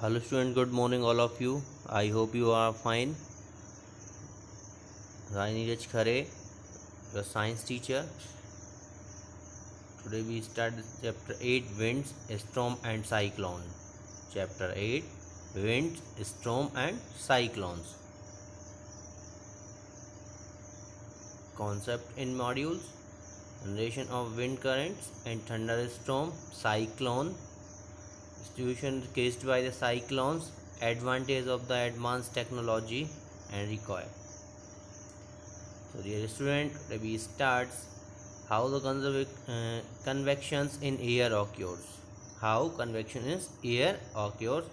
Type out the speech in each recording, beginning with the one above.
Hello student, good morning all of you. I hope you are fine. I Neeraj Khare, your science teacher. Today we start chapter 8 Winds, Storm and Cyclone. Chapter 8 Winds, Storm and Cyclones. Concept in modules: generation of wind currents and thunderstorm, cyclone, distribution caused by the cyclones, advantage of the advanced technology, and recoil. So dear student, we starts how the convections in air occurs. How convection in air occurs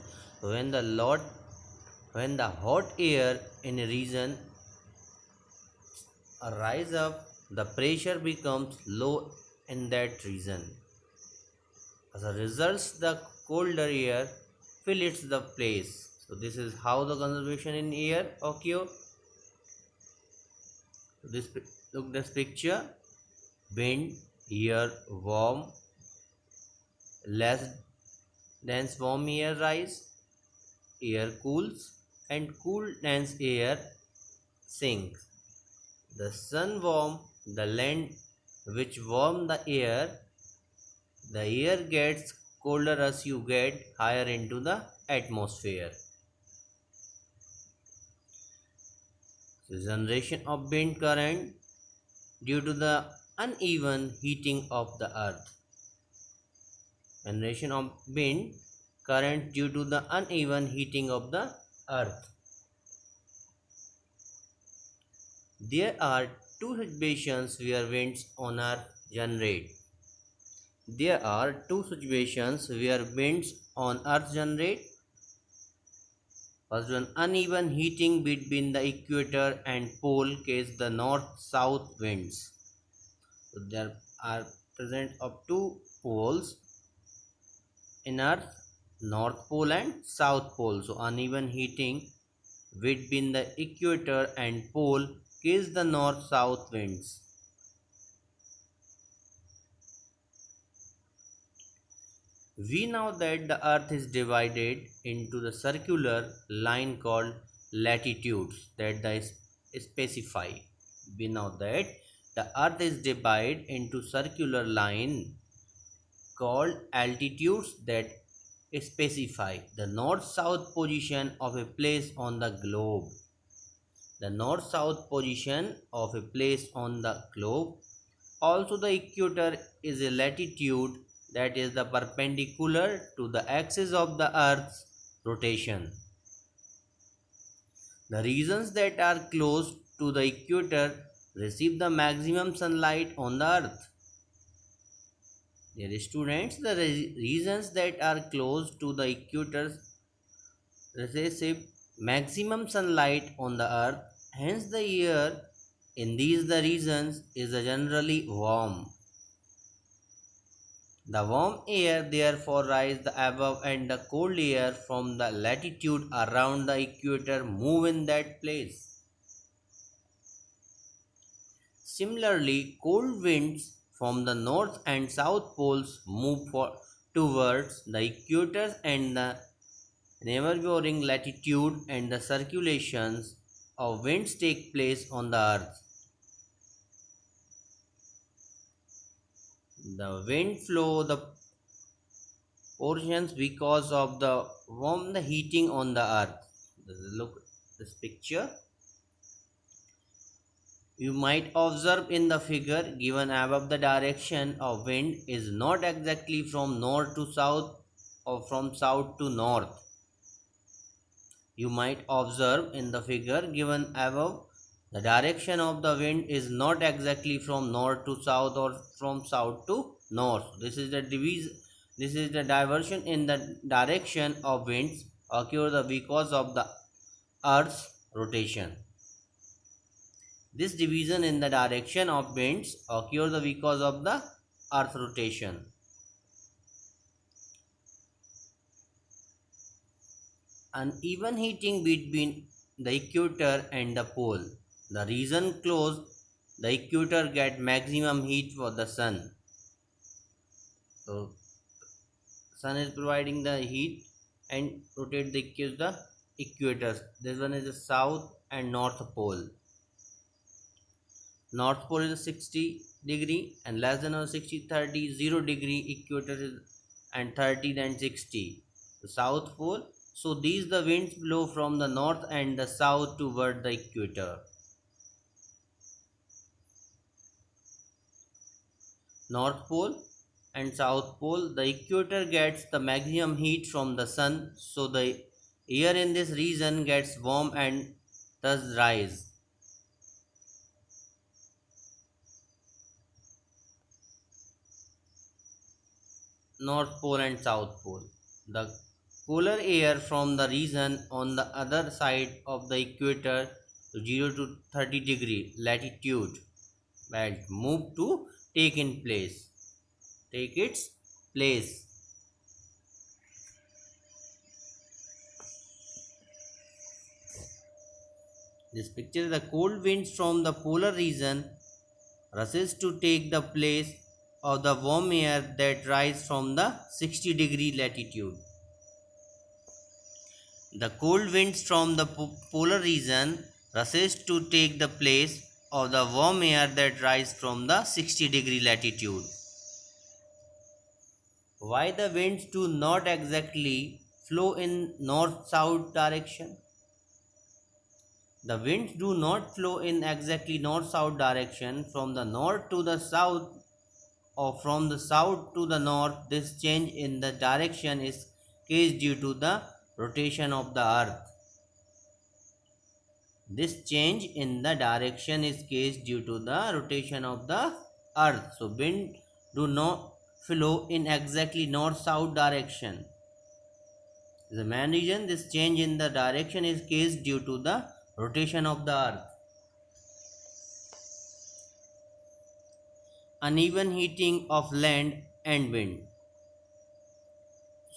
when the hot air in a region rise up, the pressure becomes low in that region. As a result, the colder air fills the place. So this is how the conservation in air occur. This look this picture. Wind, air, warm, less dense warm air rise, air cools, and cool dense air sinks. The sun warm the land which warm the air gets colder as you get higher into the atmosphere. The generation of wind current due to the uneven heating of the earth. Generation of wind current due to the uneven heating of the earth. There are two situations where winds on earth generate. There are two situations where winds on earth generate. First one, uneven heating between the equator and pole cause the north-south winds. So there are present of two poles in earth, north pole and south pole. So uneven heating between the equator and pole cause the north-south winds. We know that the earth is divided into the circular line called latitudes that specify. We know that the earth is divided into circular line called altitudes that specify the north-south position of a place on the globe. The north-south position of a place on the globe. Also the equator is a latitude that is the perpendicular to the axis of the earth's rotation. The regions that are close to the equator receive the maximum sunlight on the earth. Dear students, the regions that are close to the equator receive maximum sunlight on the earth. Hence the air in these the regions is generally warm. The warm air therefore rises above and the cold air from the latitude around the equator move in that place. Similarly, cold winds from the north and south poles move towards the equator and the neighboring latitude, and the circulations of winds take place on the earth. The wind flow the portions because of the warm the heating on the earth. Look this picture. You might observe in the figure given above the direction of wind is not exactly from north to south or from south to north. You might observe in the figure given above the direction of the wind is not exactly from north to south or from south to north. This is the diversion in the direction of winds occur because of the earth's rotation. This division in the direction of winds occurs because of the earth rotation. Uneven heating between the equator and the pole. The region close the equator get maximum heat for the sun. So sun is providing the heat and rotate the equator. This one is the south and north pole. North pole is 60 degree and less than or 60 30 0 degree, equator is and 30 then 60. The south pole. So these the winds blow from the north and the south toward the equator. North pole and south pole, the equator gets the maximum heat from the sun, so the air in this region gets warm and thus rise. North pole and south pole, the cooler air from the region on the other side of the equator to 0 to 30 degree latitude belt move to take its place. This picture, the cold winds from the polar region rushes to take the place of the warm air that rise from the 60 degree latitude. The cold winds from the polar region rushes to take the place of the warm air that rise from the 60 degree latitude. Why the winds do not exactly flow in north-south direction? The winds do not flow in exactly north-south direction from the north to the south or from the south to the north. This change in the direction is case due to the rotation of the earth. This change in the direction is case due to the rotation of the earth. So wind do not flow in exactly north-south direction. The main reason this change in the direction is case due to the rotation of the earth. Uneven heating of land and wind.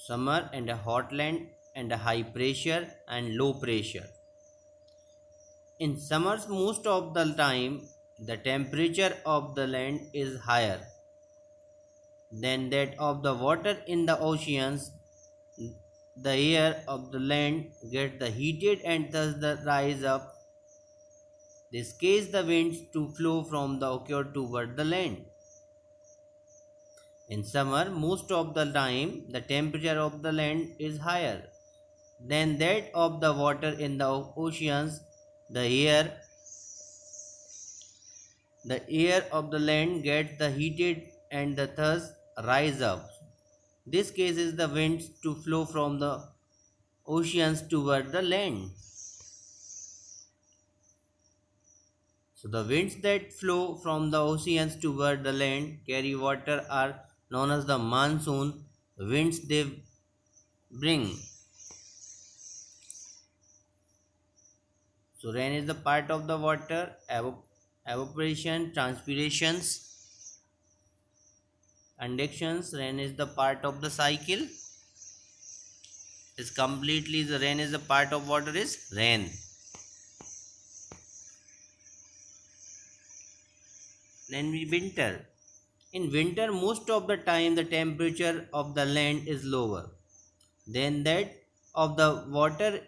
Summer and a hot land and a high pressure and low pressure. In summers, most of the time, the temperature of the land is higher than that of the water in the oceans. The air of the land gets the heated and thus the rise up. This case the winds to flow from the ocean toward the land. In summer, most of the time, the temperature of the land is higher than that of the water in the oceans. The air the air of the land gets the heated and the thus rise up. This causes the winds to flow from the oceans toward the land. So the winds that flow from the oceans toward the land carry water are known as the monsoon winds. They bring. So rain is the part of the water, evaporation, transpirations, conductions. Rain is the part of the cycle. Is completely the rain is a part of water is rain. Then we winter. In winter, most of the time the temperature of the land is lower than that of the water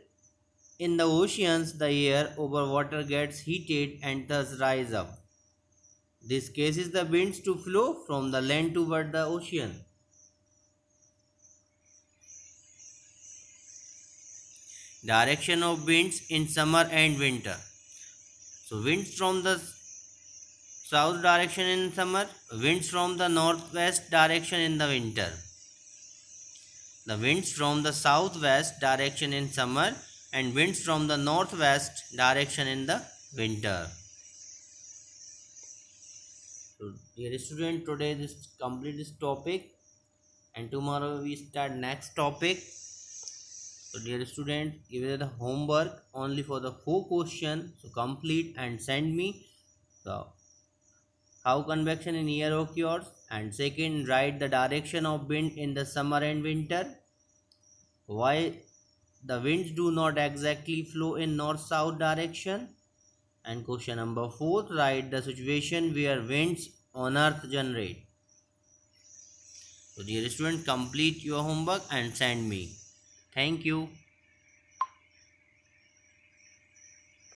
in the oceans. The air over water gets heated and thus rise up. This causes the winds to flow from the land toward the ocean. Direction of winds in summer and winter. So winds from the south direction in summer, winds from the northwest direction in the winter. The winds from the southwest direction in summer and winds from the northwest direction in the winter. So dear student, today this complete this topic and tomorrow we start next topic. So dear student, give you the homework only for the 4 questions. So complete and send me. So how convection in air occurs, and second write the direction of wind in the summer and winter. Why the winds do not exactly flow in north-south direction. And question number 4, write the situation where winds on earth generate. So dear student, complete your homework and send me. Thank you.